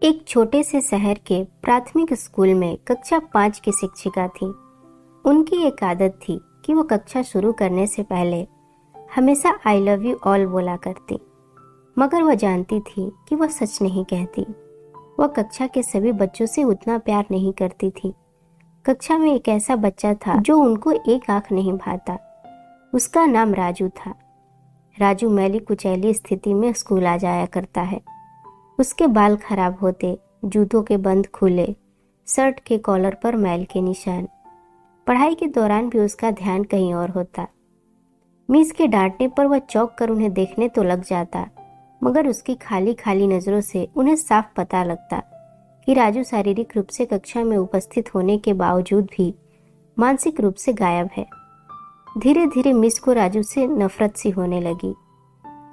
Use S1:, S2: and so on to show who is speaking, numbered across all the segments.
S1: एक छोटे से शहर के प्राथमिक स्कूल में कक्षा 5 की शिक्षिका थी। उनकी एक आदत थी कि वो कक्षा शुरू करने से पहले हमेशा आई लव यू ऑल बोला करती, मगर वह जानती थी कि वह सच नहीं कहती। वह कक्षा के सभी बच्चों से उतना प्यार नहीं करती थी। कक्षा में एक ऐसा बच्चा था जो उनको एक आंख नहीं भाता। उसका नाम राजू था। राजू मैली कुचैली स्थिति में स्कूल आ जाया करता है। उसके बाल खराब होते, जूतों के बंद खुले, शर्ट के कॉलर पर मैल के निशान। पढ़ाई के दौरान भी उसका ध्यान कहीं और होता। मिस के डांटने पर वह चौंक कर उन्हें देखने तो लग जाता, मगर उसकी खाली खाली नजरों से उन्हें साफ पता लगता कि राजू शारीरिक रूप से कक्षा में उपस्थित होने के बावजूद भी मानसिक रूप से गायब है। धीरे धीरे मिस को राजू से नफरत सी होने लगी।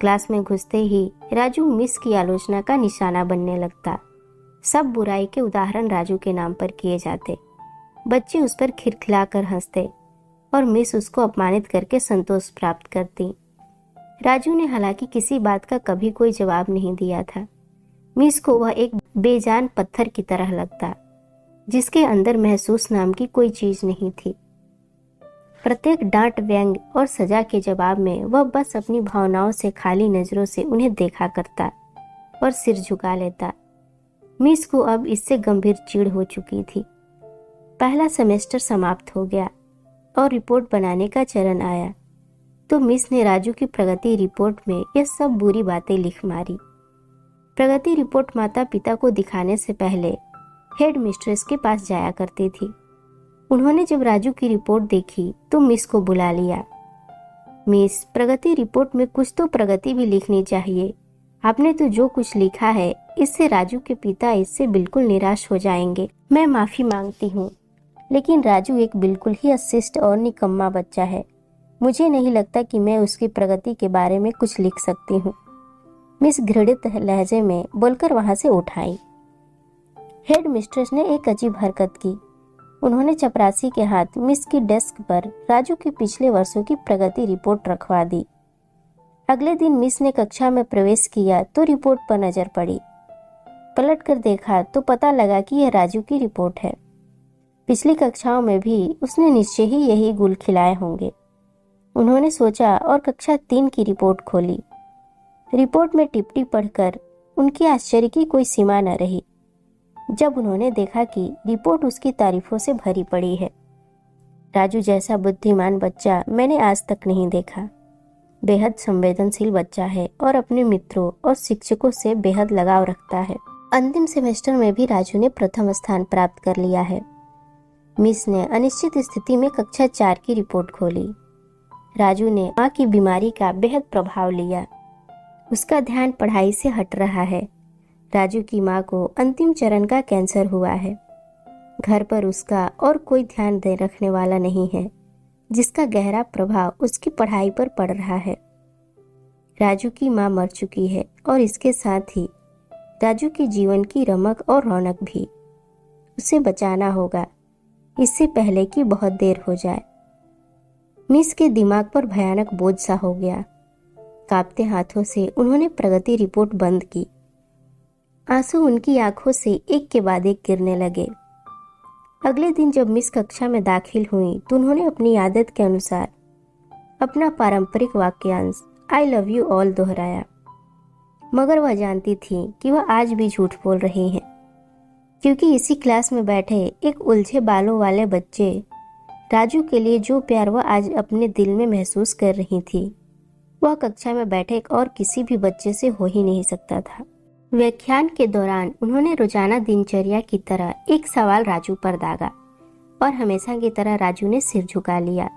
S1: क्लास में घुसते ही राजू मिस की आलोचना का निशाना बनने लगता। सब बुराई के उदाहरण राजू के नाम पर किए जाते। बच्चे उस पर खिलखिलाकर हंसते और मिस उसको अपमानित करके संतोष प्राप्त करती। राजू ने हालांकि किसी बात का कभी कोई जवाब नहीं दिया था। मिस को वह एक बेजान पत्थर की तरह लगता, जिसके अंदर महसूस नाम की कोई चीज नहीं थी। प्रत्येक डांट, व्यंग और सजा के जवाब में वह बस अपनी भावनाओं से खाली नजरों से उन्हें देखा करता और सिर झुका लेता। मिस को अब इससे गंभीर चिढ़ हो चुकी थी। पहला सेमेस्टर समाप्त हो गया और रिपोर्ट बनाने का चरण आया, तो मिस ने राजू की प्रगति रिपोर्ट में ये सब बुरी बातें लिख मारी। प्रगति रिपोर्ट माता पिता को दिखाने से पहले हेड मिस्ट्रेस के पास जाया करती थी। उन्होंने जब राजू की रिपोर्ट देखी तो मिस को बुला लिया। मिस, प्रगति रिपोर्ट में कुछ तो प्रगति भी लिखनी चाहिए। आपने तो जो कुछ लिखा है, इससे राजू के पिता इससे बिल्कुल निराश हो जाएंगे। मैं माफी मांगती हूँ, लेकिन राजू एक बिल्कुल ही अशिष्ट और निकम्मा बच्चा है। मुझे नहीं लगता कि मैं उसकी प्रगति के बारे में कुछ लिख सकती हूँ। मिस घृणित लहजे में बोलकर वहां से उठ आई। हेड मिस्ट्रेस ने एक अजीब हरकत की। उन्होंने चपरासी के हाथ मिस की डेस्क पर राजू के पिछले वर्षों की प्रगति रिपोर्ट रखवा दी। अगले दिन मिस ने कक्षा में प्रवेश किया तो रिपोर्ट पर नजर पड़ी। पलट कर देखा तो पता लगा कि यह राजू की रिपोर्ट है। पिछली कक्षाओं में भी उसने निश्चय ही यही गुल खिलाए होंगे, उन्होंने सोचा और कक्षा 3 की रिपोर्ट खोली। रिपोर्ट में टिप्पणी पढ़कर उनके आश्चर्य की कोई सीमा न रही जब उन्होंने देखा कि रिपोर्ट उसकी तारीफों से भरी पड़ी है। राजू जैसा बुद्धिमान बच्चा मैंने आज तक नहीं देखा। बेहद संवेदनशील बच्चा है और अपने मित्रों और शिक्षकों से बेहद लगाव रखता है। अंतिम सेमेस्टर में भी राजू ने प्रथम स्थान प्राप्त कर लिया है। मिस ने अनिश्चित स्थिति में कक्षा 4 की रिपोर्ट खोली। राजू ने माँ की बीमारी का बेहद प्रभाव लिया। उसका ध्यान पढ़ाई से हट रहा है। राजू की माँ को अंतिम चरण का कैंसर हुआ है। घर पर उसका और कोई ध्यान दे रखने वाला नहीं है, जिसका गहरा प्रभाव उसकी पढ़ाई पर पड़ रहा है। राजू की माँ मर चुकी है और इसके साथ ही राजू के जीवन की रमक और रौनक भी। उसे बचाना होगा, इससे पहले कि बहुत देर हो जाए। मिस के दिमाग पर भयानक बोझ सा हो गया। कांपते हाथों से उन्होंने प्रगति रिपोर्ट बंद की। आंसू उनकी आंखों से एक के बाद एक गिरने लगे। अगले दिन जब मिस कक्षा में दाखिल हुई तो उन्होंने अपनी आदत के अनुसार अपना पारंपरिक वाक्यांश आई लव यू ऑल दोहराया, मगर वह जानती थी कि वह आज भी झूठ बोल रही हैं, क्योंकि इसी क्लास में बैठे एक उलझे बालों वाले बच्चे राजू के लिए जो प्यार वह आज अपने दिल में महसूस कर रही थी, वह कक्षा में बैठे और किसी भी बच्चे से हो ही नहीं सकता था। व्याख्यान के दौरान उन्होंने रोजाना दिनचर्या की तरह एक सवाल राजू पर दागा और हमेशा की तरह राजू ने सिर झुका लिया।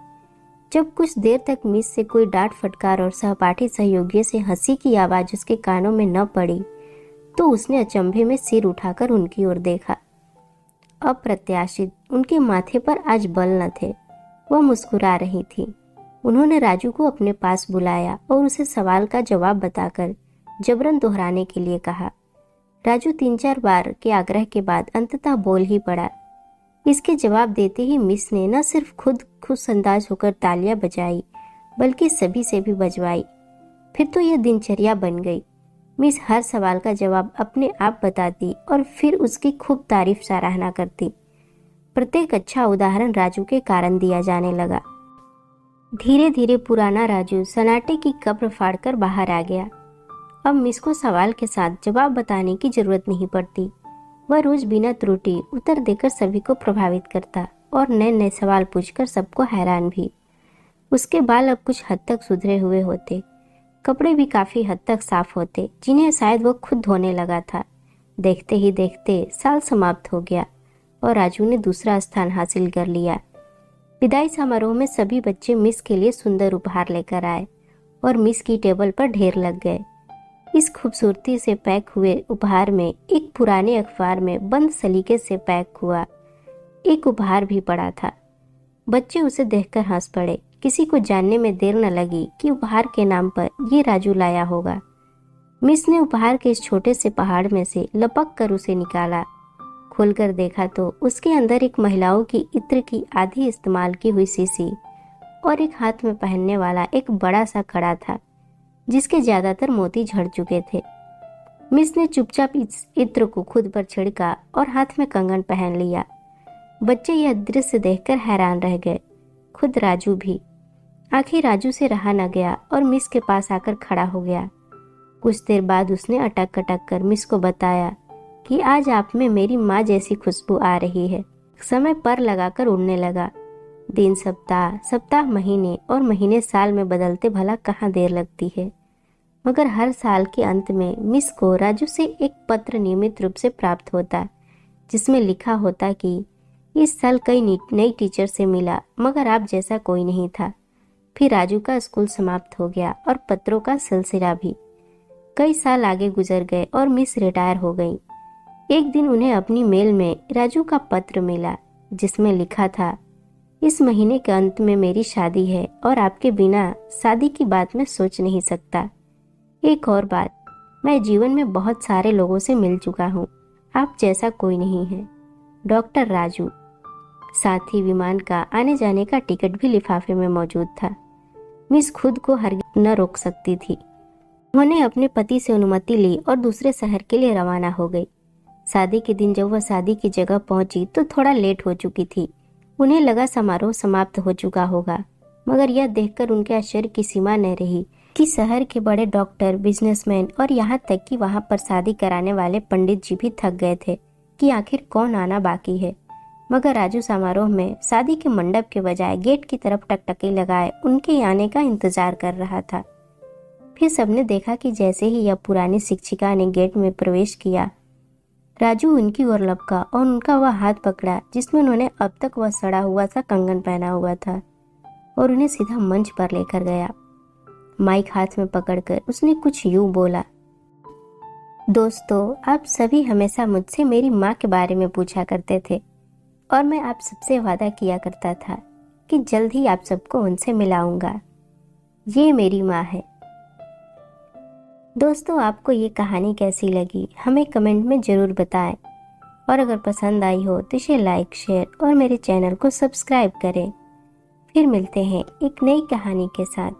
S1: जब कुछ देर तक मिस से कोई डांट फटकार और सहपाठी सहयोगियों से हंसी की आवाज उसके कानों में न पड़ी तो उसने अचंभे में सिर उठाकर उनकी ओर देखा। अप्रत्याशित उनके माथे पर आज बल न थे। वह मुस्कुरा रही थी। उन्होंने राजू को अपने पास बुलाया और उसे सवाल का जवाब बताकर जबरन दोहराने के लिए कहा। राजू 3-4 बार के आग्रह के बाद अंततः बोल ही पड़ा। इसके जवाब देते ही मिस ने न सिर्फ खुद खुश अंदाज होकर तालियां बजाई, बल्कि सभी से भी बजवाई। फिर तो यह दिनचर्या बन गई। मिस हर सवाल का जवाब अपने आप बताती और फिर उसकी खूब तारीफ सराहना करती। प्रत्येक अच्छा उदाहरण राजू के कारण दिया जाने लगा। धीरे धीरे पुराना राजू सन्नाटे की कब्र फाड़कर बाहर आ गया। अब मिस को सवाल के साथ जवाब बताने की जरूरत नहीं पड़ती। वह रोज बिना त्रुटि उत्तर देकर सभी को प्रभावित करता और नए नए सवाल पूछकर सबको हैरान भी। उसके बाल अब कुछ हद तक सुधरे हुए होते, कपड़े भी काफी हद तक साफ होते, जिन्हें शायद वो खुद धोने लगा था। देखते ही देखते साल समाप्त हो गया और राजू ने दूसरा स्थान हासिल कर लिया। विदाई समारोह में सभी बच्चे मिस के लिए सुंदर उपहार लेकर आए और मिस की टेबल पर ढेर लग गए। इस खूबसूरती से पैक हुए उपहार में एक पुराने अखबार में बंद सलीके से पैक हुआ एक उपहार भी पड़ा था। बच्चे उसे देखकर हंस पड़े। किसी को जानने में देर न लगी कि उपहार के नाम पर ये राजू लाया होगा। मिस ने उपहार के इस छोटे से पहाड़ में से लपक कर उसे निकाला। खोलकर देखा तो उसके अंदर एक महिलाओं की इत्र की आधी इस्तेमाल की हुई शीशी और एक हाथ में पहनने वाला एक बड़ा सा कड़ा था, जिसके ज्यादातर मोती झड़ चुके थे। मिस ने चुपचाप इस इत्र को खुद पर छिड़का और हाथ में कंगन पहन लिया। बच्चे यह दृश्य देखकर हैरान रह गए, खुद राजू भी। आखिर राजू से रहा न गया और मिस के पास आकर खड़ा हो गया। कुछ देर बाद उसने अटक अटक कर मिस को बताया कि आज आप में मेरी माँ जैसी खुशबू आ रही है। समय पर लगाकर उड़ने लगा। दिन सप्ताह, सप्ताह महीने और महीने साल में बदलते भला कहाँ देर लगती है। मगर हर साल के अंत में मिस को राजू से एक पत्र नियमित रूप से प्राप्त होता, जिसमें लिखा होता कि इस साल कई नई टीचर से मिला, मगर आप जैसा कोई नहीं था। फिर राजू का स्कूल समाप्त हो गया और पत्रों का सिलसिला भी। कई साल आगे गुजर गए और मिस रिटायर हो गई। एक दिन उन्हें अपनी मेल में राजू का पत्र मिला, जिसमें लिखा था, इस महीने के अंत में मेरी शादी है और आपके बिना शादी की बात मैं सोच नहीं सकता। एक और बात, मैं जीवन में बहुत सारे लोगों से मिल चुका हूँ, आप जैसा कोई नहीं है। डॉक्टर राजू। साथ ही विमान का आने जाने का टिकट भी लिफाफे में मौजूद था। मिस खुद को हरगिज न रोक सकती थी। उन्होंने अपने पति से अनुमति ली और दूसरे शहर के लिए रवाना हो गई। शादी के दिन जब वह शादी की जगह पहुंची तो थोड़ा लेट हो चुकी थी। उन्हें लगा समारोह समाप्त हो चुका होगा, मगर यह देखकर उनके आश्चर्य की सीमा न रही कि शहर के बड़े डॉक्टर, बिजनेसमैन और यहाँ तक कि वहाँ पर शादी कराने वाले पंडित जी भी थक गए थे कि आखिर कौन आना बाकी है। मगर राजू समारोह में शादी के मंडप के बजाय गेट की तरफ टकटकी लगाए उनके आने का इंतजार कर रहा था। फिर सबने देखा कि जैसे ही यह पुरानी शिक्षिका ने गेट में प्रवेश किया, राजू उनकी ओर लपका और उनका वह हाथ पकड़ा जिसमें उन्होंने अब तक वह सड़ा हुआ सा कंगन पहना हुआ था और उन्हें सीधा मंच पर लेकर गया। माइक हाथ में पकड़कर उसने कुछ यूं बोला, दोस्तों, आप सभी हमेशा मुझसे मेरी माँ के बारे में पूछा करते थे और मैं आप सबसे वादा किया करता था कि जल्द ही आप सबको उनसे मिलाऊंगा। ये मेरी माँ है। दोस्तों, आपको ये कहानी कैसी लगी हमें कमेंट में ज़रूर बताएं और अगर पसंद आई हो तो इसे लाइक, शेयर और मेरे चैनल को सब्सक्राइब करें। फिर मिलते हैं एक नई कहानी के साथ।